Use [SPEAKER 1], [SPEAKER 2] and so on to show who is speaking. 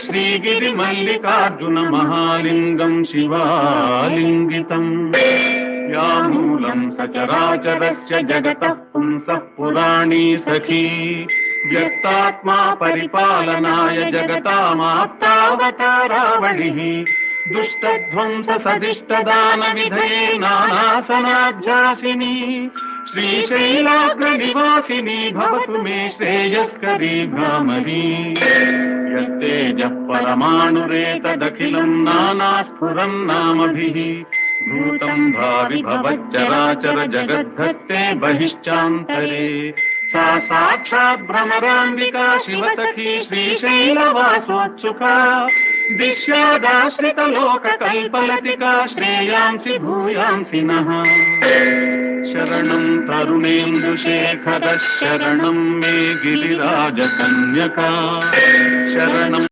[SPEAKER 1] श्रीगिरिमल्लिकार्जुन महालिंगं शिवालिंगितम् व्यामूलं सचराचरस्य जगतः पुंसः पुराणी सखी व्यक्तात्मा परिपालनाय जगतामाप्तावतारावणिः दुष्टध्वंस सदिष्टदान विधये नानासनाध्यासिनी श्रीशैलाग्रनिवासिनी भवतु मे श्रेयस्करी भ्रामरी यत्तेजः परमाणुरेतदखिलं नानास्फुरन्नामभिः भूतं भावि भवच्चराचर जगद्धत्ते बहिश्चान्तरे सा साक्षात् भ्रमराम्बिका शिवसखी श्रीशैलवासोत्सुका दिश्यादाश्रितलोककल्पलतिका श्रेयांसि भूयांसि नः शरणं तरुणेन्दुशेखरः शरणं मे गिरिराजकन्यका शरणं